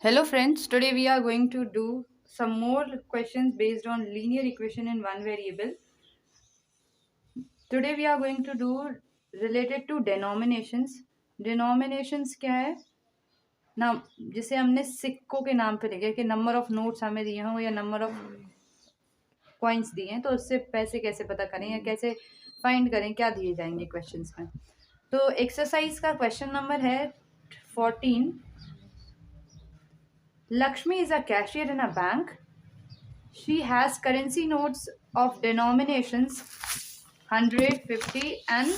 Hello friends, today we are going to do some more questions based on linear equation in one variable. Today we are going to do related to denominations. Denominations क्या है ना, जिसे हमने सिक्कों के नाम पे लिखे कि नंबर ऑफ नोट्स हमें दिए हों या नंबर ऑफ कॉइन्स दिए हैं, तो उससे पैसे कैसे पता करें या कैसे फाइंड करें, क्या दिए जाएंगे क्वेश्चंस में। तो एक्सरसाइज का क्वेश्चन नंबर है 14. Lakshmi is a cashier in a bank. She has currency notes of denominations 100, 50 and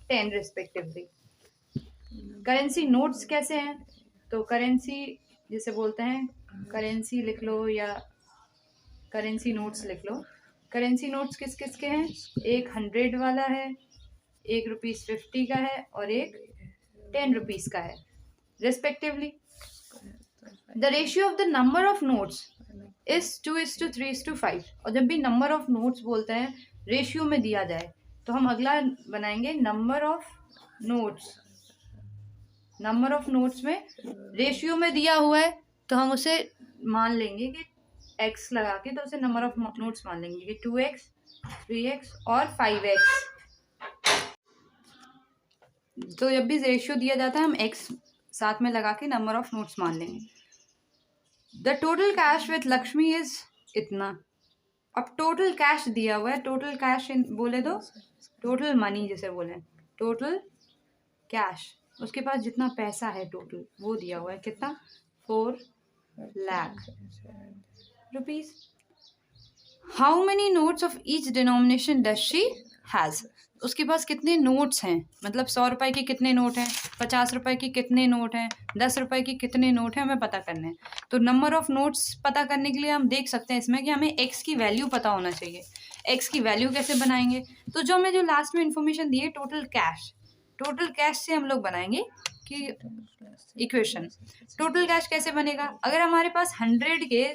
10 respectively. Currency notes कैसे हैं? तो करेंसी जिसे बोलते हैं, करेंसी लिख लो या करेंसी नोट्स लिख लो। करेंसी नोट्स किस किस के हैं? एक 100 वाला है, एक ₹50 का है और एक ₹10 का है respectively. The ratio of the number of notes is 2:3:5। और जब भी नंबर ऑफ नोट्स बोलते हैं रेशियो में दिया जाए तो हम अगला बनाएंगे number of notes. Number of notes में रेशियो में दिया हुआ है तो हम उसे मान लेंगे कि x लगा के, तो उसे नंबर ऑफ नोट्स मान लेंगे कि 2x, 3x और 5x। तो जब भी रेशियो दिया जाता है हम x साथ में लगा के नंबर ऑफ नोट्स मान लेंगे। The total cash with Lakshmi is इतना। अब टोटल कैश दिया हुआ है, टोटल कैश बोले तो टोटल मनी जिसे बोले, टोटल कैश, उसके पास जितना पैसा है टोटल वो दिया हुआ है। कितना? 4 lakh rupees. How many notes of each denomination does she has. उसके पास कितने नोट्स हैं, मतलब 100 रुपए के कितने नोट हैं, 50 रुपए के कितने नोट हैं, 10 रुपए के कितने नोट हैं, हमें पता करने हैं। तो नंबर ऑफ नोट्स पता करने के लिए हम देख सकते हैं इसमें कि हमें एक्स की वैल्यू पता होना चाहिए। एक्स की वैल्यू कैसे बनाएंगे? तो जो हमें जो लास्ट में इंफॉर्मेशन दी है टोटल कैश, टोटल कैश से हम लोग बनाएंगे कि इक्वेशन। टोटल कैश कैसे बनेगा? अगर हमारे पास 100 के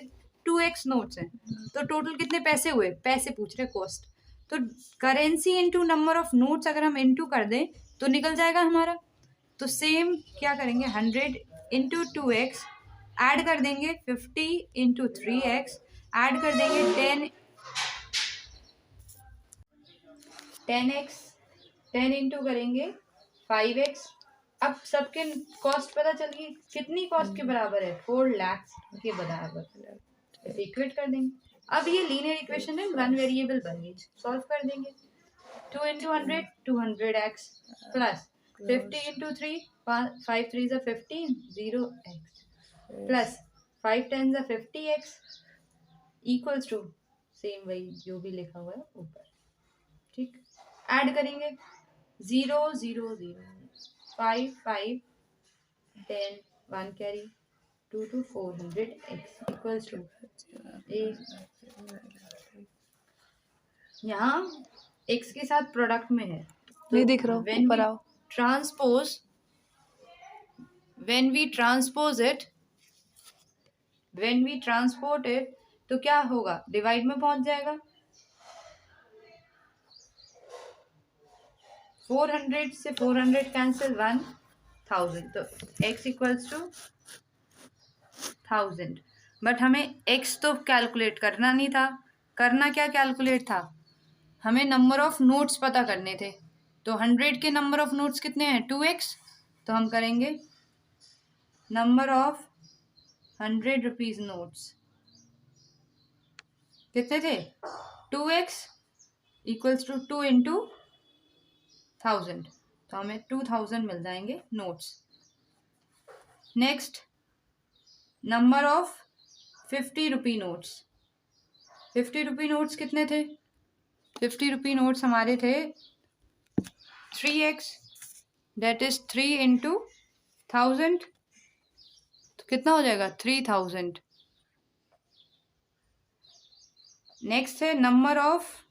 2x नोट्स हैं तो टोटल कितने पैसे हुए? पैसे पूछ रहे, कॉस्ट। तो currency into number of notes अगर हम इंटू कर दें तो निकल जाएगा हमारा। तो सेम क्या करेंगे, 100 इंटू 2x ऐड कर देंगे 50 इंटू 3x ऐड कर देंगे 10x 10 इंटू करेंगे 5x। अब सबके कॉस्ट पता चल गई, कितनी कॉस्ट के बराबर है? 4 लाख के बराबर। इक्वेट कर देंगे। अब ये लीनियर इक्वेशन है, वन वेरिएबल बन गई, सॉल्व कर देंगे। 2 into 100 200x plus 50 into 3 5 3 15 0x plus 5 10 50x equals to same वही जो भी लिखा हुआ है ऊपर। ठीक, ऐड करेंगे 0 0 0 5 5 10 1 carry 2 to 400x equals to यहाँ x के साथ प्रोडक्ट में है तो नहीं दिख रहा, ऊपर आओ। when we transport it तो क्या होगा? डिवाइड में पहुंच जाएगा। 400 से 400 कैंसिल 1000, तो x इक्वल्स टू 1000। बट हमें x तो कैलकुलेट करना नहीं था, करना क्या कैलकुलेट था? हमें नंबर ऑफ नोट्स पता करने थे। तो 100 के नंबर ऑफ नोट्स कितने हैं? 2x। तो हम करेंगे नंबर ऑफ 100 रुपीज नोट्स कितने थे? 2x इक्वल्स टू 2 इंटू 1000, तो हमें 2000 मिल जाएंगे notes. Next number of 50 rupee notes. 50 rupee notes कितने थे? 50 रुपी नोट्स हमारे थे 3x, दैट इज 3 इंटू 1000, तो कितना हो जाएगा? 3000। नेक्स्ट है number of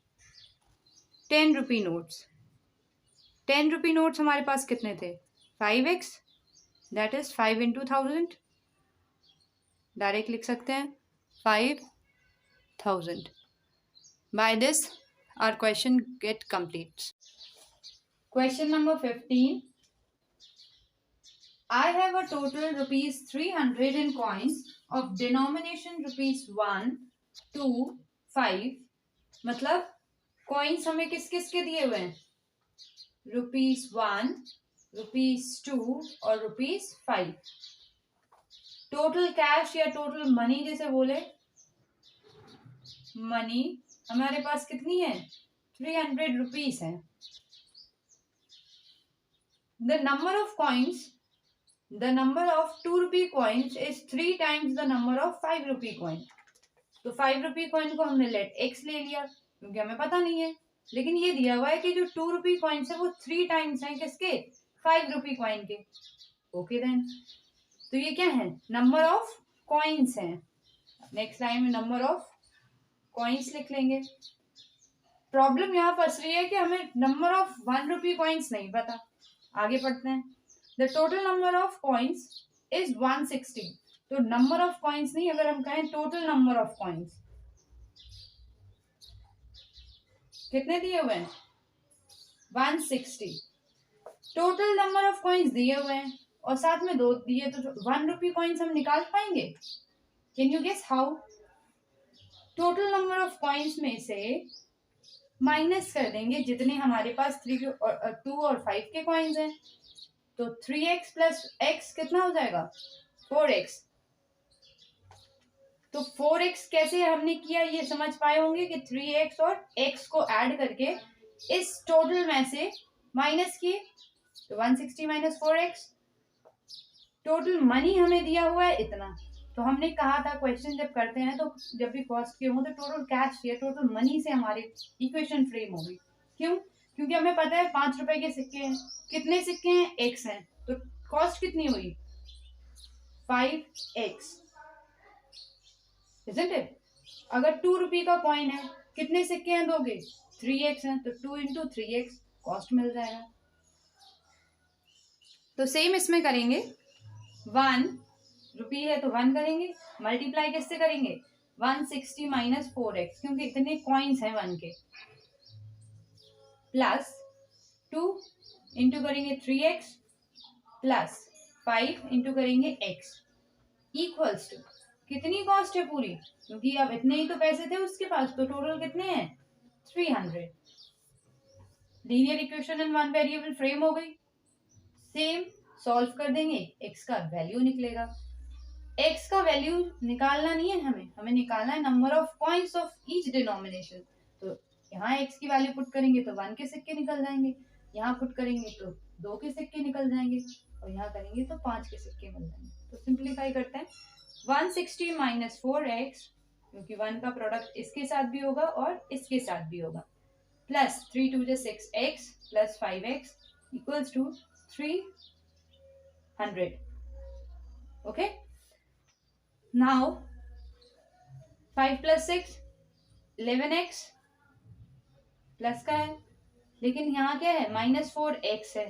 10 rupee notes. 10 rupee notes हमारे पास कितने थे? 5x, that is 5 into 1000, direct लिख सकते हैं 5000। By this our question get complete. Question number 15. I have a total rupees 300 in coins of denomination rupees 1, 2, 5. मतलब कॉइन्स हमें किस किस के दिए हुए हैं? रुपीज 1, रुपीज 2 और रुपीज 5. टोटल कैश या टोटल मनी जैसे बोले, मनी हमारे पास कितनी है? 300 रुपीज है. The number of coins, the number of 2 rupee coins is 3 times the number of 5 rupee coin. तो 5 रुपी कॉइन को हमने लेट एक्स ले लिया क्योंकि हमें पता नहीं है, लेकिन ये दिया हुआ है कि जो 2 रुपी कॉइन्स है वो 3 टाइम्स हैं किसके? 5 रुपी कॉइन के. ओके देन, तो ये क्या है? नंबर ऑफ कॉइन्स हैं. नेक्स्ट लाइन में नंबर ऑफ कॉइन्स लिख लेंगे. प्रॉब्लम यहाँ फंस रही है कि हमें नंबर ऑफ 1 रुपी कॉइन्स नहीं पता. आगे पढ़ते हैं. The total number of coins is 160. तो नंबर ऑफ कॉइन्स नहीं, अगर हम कहें टोटल नंबर ऑफ कॉइन्स कितने दिए हुए हैं? 160. टोटल नंबर ऑफ कॉइन्स दिए हुए हैं और साथ में 2 दिए, तो 1 रुपी कॉइन्स हम निकाल पाएंगे? Can you guess how? Total number of coins में से माइनस कर देंगे जितने हमारे पास 3 और 2 और 5 के कॉइन्स हैं. तो 3x प्लस x कितना हो जाएगा? 4x. तो 4x कैसे हमने किया ये समझ पाए होंगे कि 3x और x को ऐड करके इस टोटल में से माइनस किए. तो 160 माइनस 4x. टोटल मनी हमें दिया हुआ है इतना. तो हमने कहा था क्वेश्चन जब करते हैं तो जब भी कॉस्ट के हो तो टोटल कैश या टोटल मनी से हमारी इक्वेशन फ्रेम होगी. क्यों? क्योंकि हमें पता है 5 रुपए के सिक्के हैं. कितने सिक्के हैं? x हैं. तो कॉस्ट कितनी हुई? 5x. Isn't it? अगर 2 रुपी का कॉइन है, कितने सिक्के हैं दोगे? 3x हैं, तो 2 इंटू 3x कॉस्ट मिल जाएगा. तो सेम इसमें करेंगे. 1 रुपी है तो 1 करेंगे, मल्टीप्लाई किससे करेंगे? 160 माइनस 4x, क्योंकि इतने कॉइन्स हैं 1 के. प्लस 2 इंटू करेंगे 3x प्लस 5 इंटू करेंगे x इक्वल्स टू कितनी कॉस्ट है पूरी? क्योंकि अब इतने ही तो पैसे थे उसके पास, तो टोटल कितने हैं? 300. Linear equation in 1 variable frame हो गई. सेम सॉल्व कर देंगे, x का वैल्यू निकलेगा. x का वैल्यू निकालना नहीं है हमें निकालना है number of coins of each denomination. तो यहाँ x की वैल्यू पुट करेंगे तो 1 के सिक्के निकल जाएंगे, यहाँ पुट करेंगे तो 2 के सिक्के निकल जाएंगे और यहाँ करेंगे तो 5 के सिक्के मिल जाएंगे. तो सिंप्लीफाई करते हैं. 160 माइनस 4x, क्योंकि 1 का प्रोडक्ट इसके साथ भी होगा और इसके साथ भी होगा, plus 3 2 6x plus 5x equals to 300. Okay. Now 5 plus 6 11x plus का है, लेकिन यहाँ क्या है? माइनस 4x है.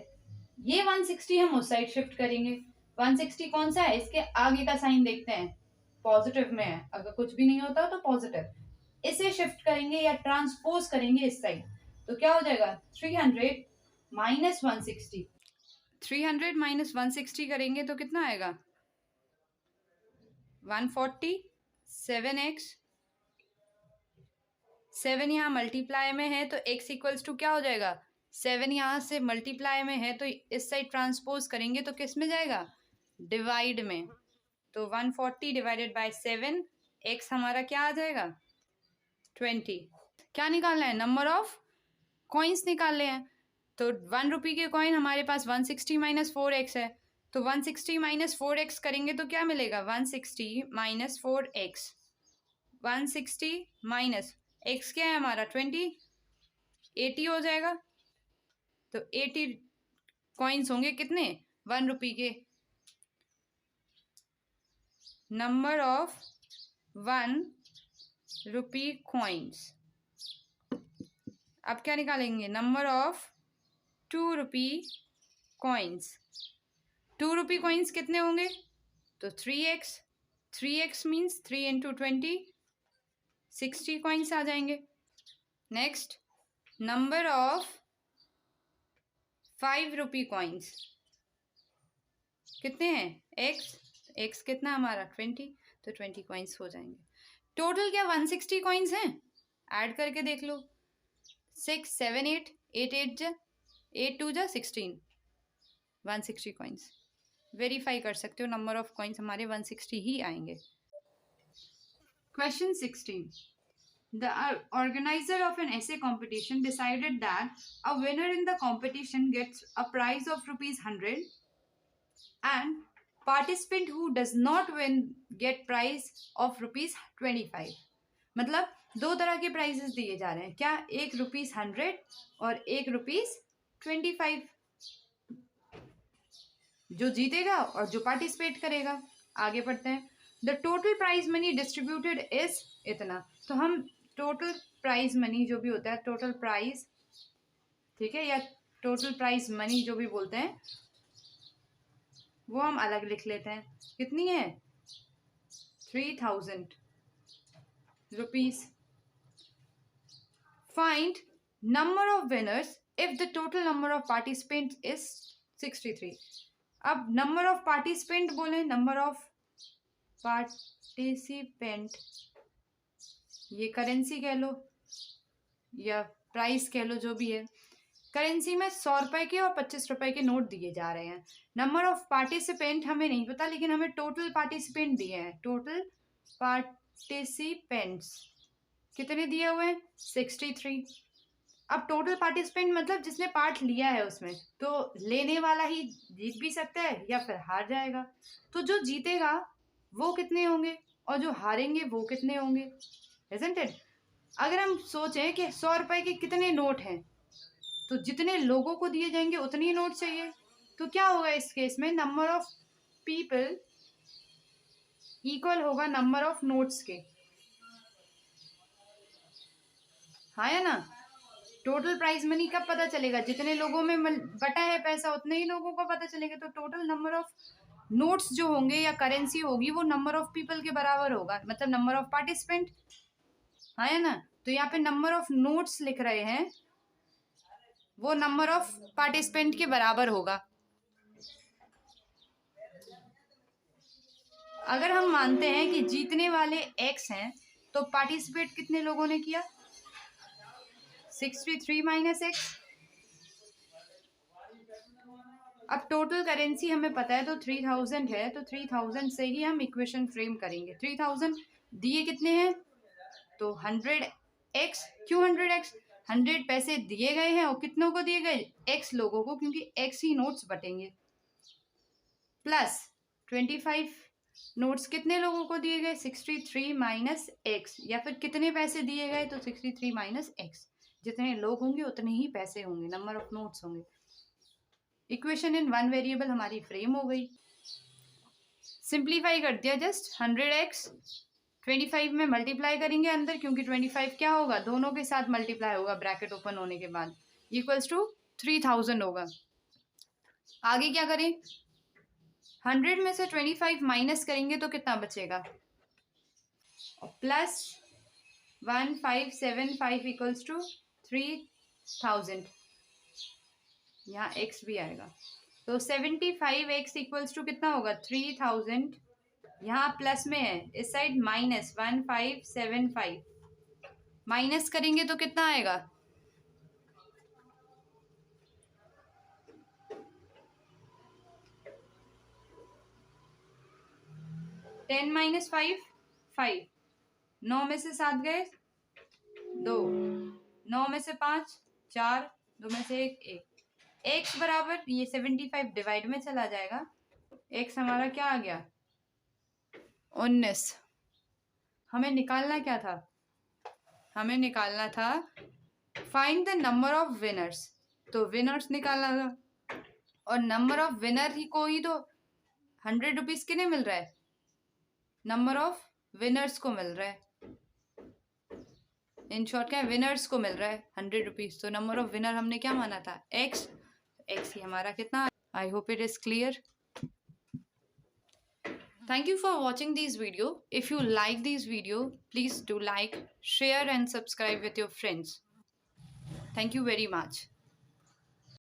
ये 160 हम उस साइड शिफ्ट करेंगे. 160 कौन सा है? इसके आगे का साइन देखते हैं, पॉजिटिव में है. अगर कुछ भी नहीं होता तो पॉजिटिव. इसे शिफ्ट करेंगे या ट्रांसपोज करेंगे इस साइड, तो क्या हो जाएगा? 300 माइनस 160. 300 माइनस 160 करेंगे तो कितना आएगा? 140. 7x, 7 यहाँ मल्टीप्लाई में है तो x इक्वल्स टू क्या हो जाएगा? 7 यहाँ से मल्टीप्लाई में है तो इस साइड ट्रांसपोज करेंगे तो किस में जाएगा? डिवाइड में. तो 140 डिवाइडेड बाय 7, x हमारा क्या आ जाएगा? 20. क्या निकालना है? नंबर ऑफ कॉइन्स निकालने हैं. तो 1 रुपी के कॉइन हमारे पास 160 माइनस 4x है, तो 160 माइनस 4x करेंगे तो क्या मिलेगा? 160 माइनस 4x. 160 माइनस x क्या है हमारा? 20. 80 हो जाएगा. तो 80 कॉइन्स होंगे कितने? 1 रुपी के. Number of 1 rupee coins. अब क्या निकालेंगे? Number of 2 rupee coins. 2 rupee coins कितने होंगे? तो 3x. 3x means 3 into 20, 60 coins आ जाएंगे. Next, number of 5 rupee coins. कितने हैं एक्स कितना हमारा 20, तो 20 कॉइन्स हो जाएंगे। टोटल क्या 160 कॉइन्स हैं, ऐड करके देख लो। 6 7 8 8 8 जा 8 2 जा 16, 160 कॉइन्स। वेरीफाई कर सकते हो, नंबर ऑफ कॉइन्स हमारे 160 ही आएंगे। Question 16, the organizer of an essay competition decided that a winner in the competition gets a prize of rupees 100 and participant who does not win get prize of rupees 25। मतलब दो तरह के prices दिए जा रहे हैं क्या, एक रुपीज 100 और एक रुपीज 25। जो जीतेगा और जो पार्टिसिपेट करेगा। आगे पढ़ते हैं। The total prize money distributed is इतना। तो हम टोटल प्राइज मनी जो भी होता है, टोटल प्राइज, ठीक है, या टोटल प्राइज मनी जो भी बोलते हैं वो हम अलग लिख लेते हैं। कितनी है 3000 rupees. Find number of winners if the total number of participant is 63। अब नंबर ऑफ पार्टिसिपेंट बोले, नंबर ऑफ पार्टिसिपेंट, ये करेंसी कह लो या प्राइस कह लो, जो भी है। करेंसी में 100 रुपए के और 25 रुपए के नोट दिए जा रहे हैं। नंबर ऑफ पार्टिसिपेंट हमें नहीं पता, लेकिन हमें टोटल पार्टिसिपेंट दिए हैं। टोटल पार्टिसिपेंट्स कितने दिए हुए हैं 63। अब टोटल पार्टिसिपेंट मतलब जिसने पार्ट लिया है उसमें, तो लेने वाला ही जीत भी सकता है या फिर हार जाएगा। तो जो जीतेगा वो कितने होंगे और जो हारेंगे वो कितने होंगे, इजंट इट। अगर हम सोचें कि 100 रुपए के कितने नोट हैं, तो जितने लोगों को दिए जाएंगे उतने ही नोट चाहिए। तो क्या होगा इस केस में, नंबर ऑफ पीपल इक्वल होगा नंबर ऑफ नोट्स के, हाँ या ना। टोटल प्राइज मनी कब पता चलेगा, जितने लोगों में बटा है पैसा उतने ही लोगों को पता चलेगा। तो टोटल नंबर ऑफ नोट्स जो होंगे या करेंसी होगी वो नंबर ऑफ पीपल के बराबर होगा, मतलब नंबर ऑफ पार्टिसिपेंट, हाँ या ना। तो यहाँ पे नंबर ऑफ नोट्स लिख रहे हैं, वो नंबर ऑफ पार्टिसिपेंट के बराबर होगा। अगर हम मानते हैं कि जीतने वाले x हैं, तो पार्टिसिपेट कितने लोगों ने किया 63 माइनस एक्स। अब टोटल करेंसी हमें पता है तो 3000 है, तो 3000 से ही हम इक्वेशन फ्रेम करेंगे। 3000 दिए कितने हैं, तो 100x। क्यों 100x, 100 पैसे दिए गए हैं और कितनों को दिए गए, x लोगों को, क्योंकि x ही नोट्स बटेंगे। प्लस 25 नोट्स कितने लोगों को दिए गए 63 माइनस एक्स, या फिर कितने पैसे दिए गए तो 63 माइनस एक्स। जितने लोग होंगे उतने ही पैसे होंगे, नंबर ऑफ नोट्स होंगे। इक्वेशन इन वन वेरिएबल हमारी फ्रेम हो गई। सिंप्लीफाई कर दिया जस्ट। 100x 25 में मल्टीप्लाई करेंगे अंदर, क्योंकि 25 क्या होगा दोनों के साथ मल्टीप्लाई होगा ब्रैकेट ओपन होने के बाद, इक्वल्स टू 3000 होगा। आगे क्या करें, 100 में से 25 माइनस करेंगे तो कितना बचेगा, प्लस 1575 इक्वल्स टू 3000। यहाँ x भी आएगा, तो 75x इक्वल्स टू कितना होगा 3000। यहाँ प्लस में है, इस साइड माइनस 1575, माइनस करेंगे तो कितना आएगा 10 माइनस 5 5, 9 में से 7 गए 2, 9 में से 5 4, 2 में से 1 x बराबर ये 75 डिवाइड में चला जाएगा। x हमारा क्या आ गया 19। हमें निकालना क्या था, हमें निकालना था find the number of winners, तो विनर्स निकालना था। और नंबर ऑफ विनर ही को ही तो 100 रुपीज किन्हें मिल रहा है, नंबर ऑफ विनर्स को मिल रहा है। इन शॉर्ट क्या है, विनर्स को मिल रहा है 100 रुपीज। तो नंबर ऑफ विनर हमने क्या माना था x, x ही हमारा कितना। I hope it is clear. Thank you for watching this video. If you like this video, please do like, share and subscribe with your friends. Thank you very much.